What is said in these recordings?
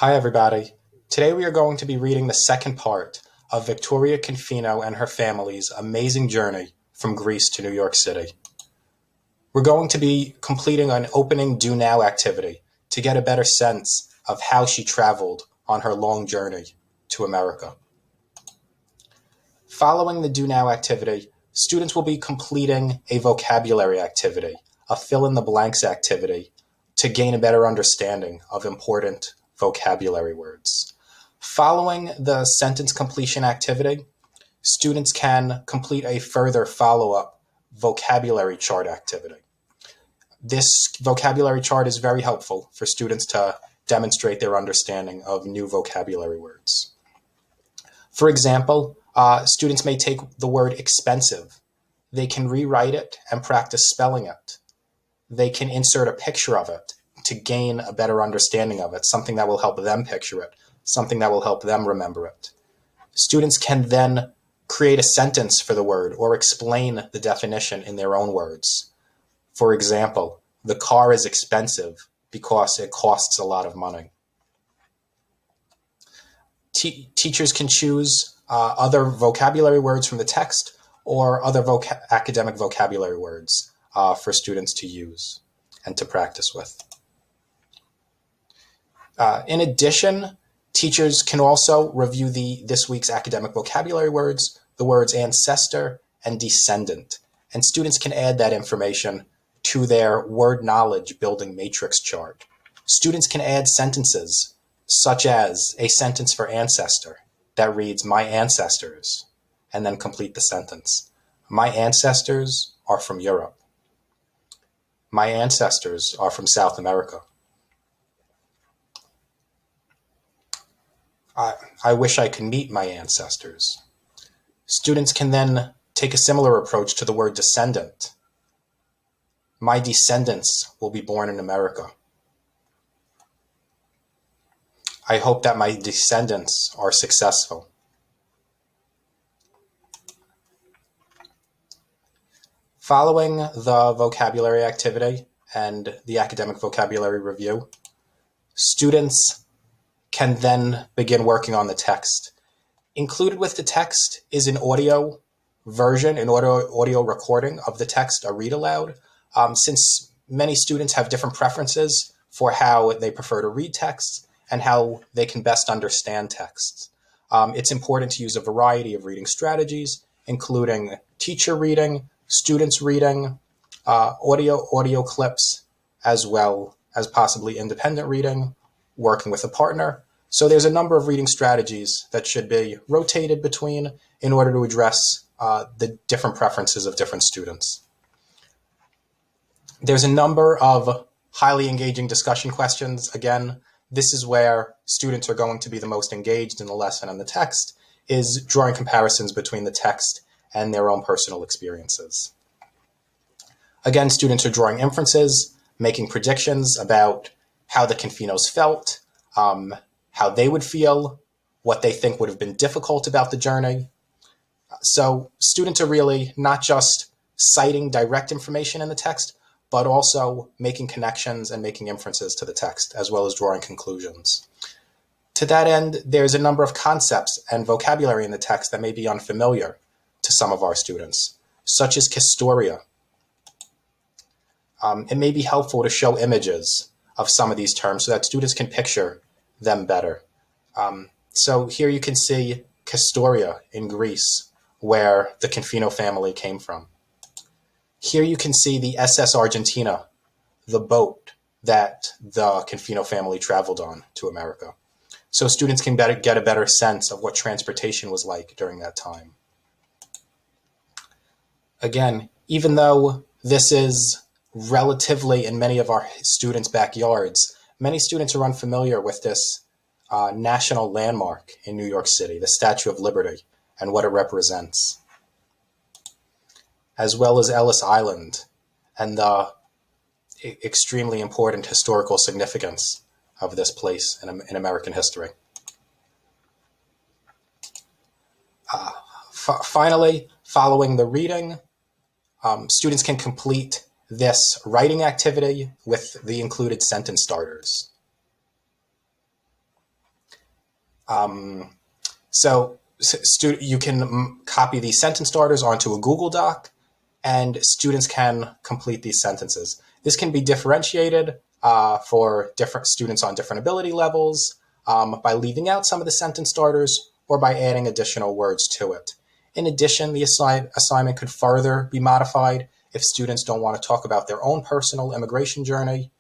Hi, everybody. Today we are going to be reading the second part of Victoria Confino and her family's amazing journey from Greece to New York City. We're going to be completing an opening Do Now activity to get a better sense of how she traveled on her long journey to America. Following the Do Now activity, students will be completing a vocabulary activity, a fill-in-the-blanks activity, to gain a better understanding of important vocabulary words. Following the sentence completion activity, students can complete a further follow-up vocabulary chart activity. This vocabulary chart is very helpful for students to demonstrate their understanding of new vocabulary words. For example, students may take the word expensive. They can rewrite it and practice spelling it. They can insert a picture of it to gain a better understanding of it, something that will help them picture it, something that will help them remember it. Students can then create a sentence for the word or explain the definition in their own words. For example, the car is expensive because it costs a lot of money. Teachers can choose other vocabulary words from the text or other academic vocabulary words for students to use and to practice with. In addition, teachers can also review this week's academic vocabulary words, the words ancestor and descendant, and students can add that information to their word knowledge building matrix chart. Students can add sentences, such as a sentence for ancestor that reads, "My ancestors," and then complete the sentence. "My ancestors are from Europe. My ancestors are from South America. I wish I could meet my ancestors." Students can then take a similar approach to the word descendant. "My descendants will be born in America. I hope that my descendants are successful." Following the vocabulary activity and the academic vocabulary review, students can then begin working on the text. Included with the text is an audio version, an audio recording of the text, a read aloud. Since many students have different preferences for how they prefer to read texts and how they can best understand texts, it's important to use a variety of reading strategies, including teacher reading, students reading, audio clips, as well as possibly independent reading, working with a partner. So there's a number of reading strategies that should be rotated between in order to address the different preferences of different students. There's a number of highly engaging discussion questions. Again, this is where students are going to be the most engaged in the lesson and the text, is drawing comparisons between the text and their own personal experiences. Again, students are drawing inferences, making predictions about how the Confinos felt, how they would feel, what they think would have been difficult about the journey. So students are really not just citing direct information in the text, but also making connections and making inferences to the text, as well as drawing conclusions. To that end, there's a number of concepts and vocabulary in the text that may be unfamiliar to some of our students, such as historia. It may be helpful to show images of some of these terms so that students can picture them better. So here you can see Castoria in Greece, where the Confino family came from. Here you can see the SS Argentina, the boat that the Confino family traveled on to America. So students can get a better sense of what transportation was like during that time. Again, even though this is relatively in many of our students' backyards, many students are unfamiliar with this national landmark in New York City, the Statue of Liberty, and what it represents, as well as Ellis Island and the extremely important historical significance of this place in American history. Finally, following the reading, students can complete this writing activity with the included sentence starters. So you can copy these sentence starters onto a Google Doc, and students can complete these sentences. This can be differentiated for different students on different ability levels by leaving out some of the sentence starters or by adding additional words to it. In addition, the assignment could further be modified if students don't want to talk about their own personal immigration journey.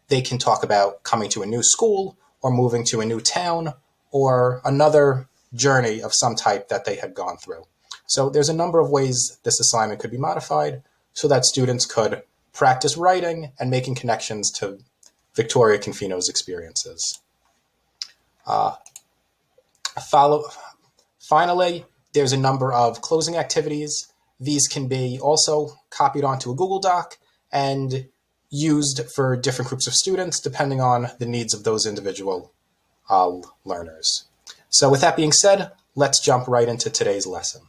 They can talk about coming to a new school or moving to a new town or another journey of some type that they had gone through. So there's a number of ways this assignment could be modified so that students could practice writing and making connections to Victoria Confino's experiences. Finally, there's a number of closing activities. These can be also copied onto a Google Doc and used for different groups of students depending on the needs of those individual learners. So with that being said, let's jump right into today's lesson.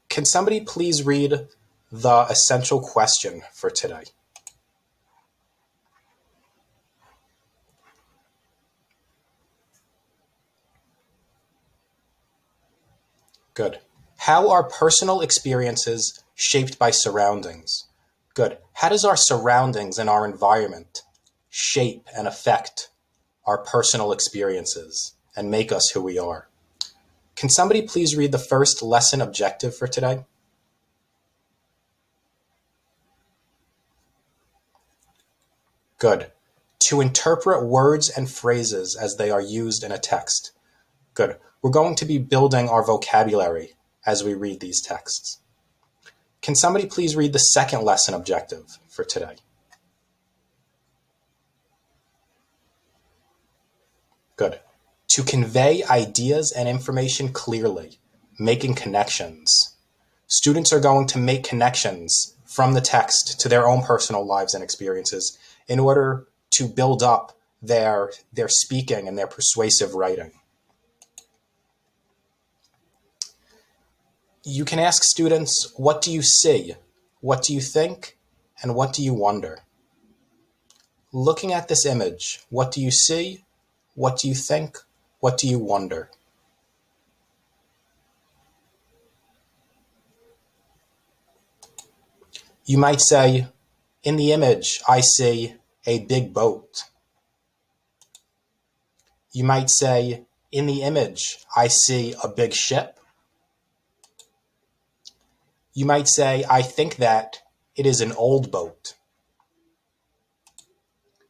Can somebody please read the essential question for today? Good. How are personal experiences shaped by surroundings? Good. How does our surroundings and our environment shape and affect our personal experiences and make us who we are? Can somebody please read the first lesson objective for today? Good. To interpret words and phrases as they are used in a text. Good. We're going to be building our vocabulary as we read these texts. Can somebody please read the second lesson objective for today? Good. To convey ideas and information clearly, making connections. Students are going to make connections from the text to their own personal lives and experiences in order to build up their speaking and their persuasive writing. You can ask students, what do you see? What do you think? And what do you wonder? Looking at this image, what do you see? What do you think? What do you wonder? You might say, in the image, I see a big boat. You might say, in the image, I see a big ship. You might say, I think that it is an old boat.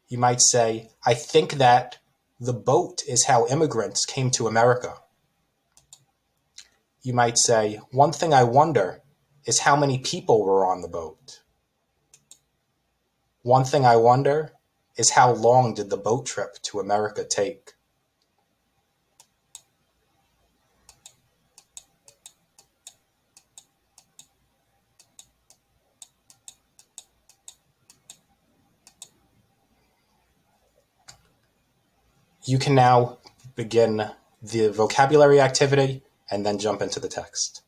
You might say, I think that the boat is how immigrants came to America. You might say, one thing I wonder is how many people were on the boat. One thing I wonder is how long did the boat trip to America take? You can now begin the vocabulary activity and then jump into the text.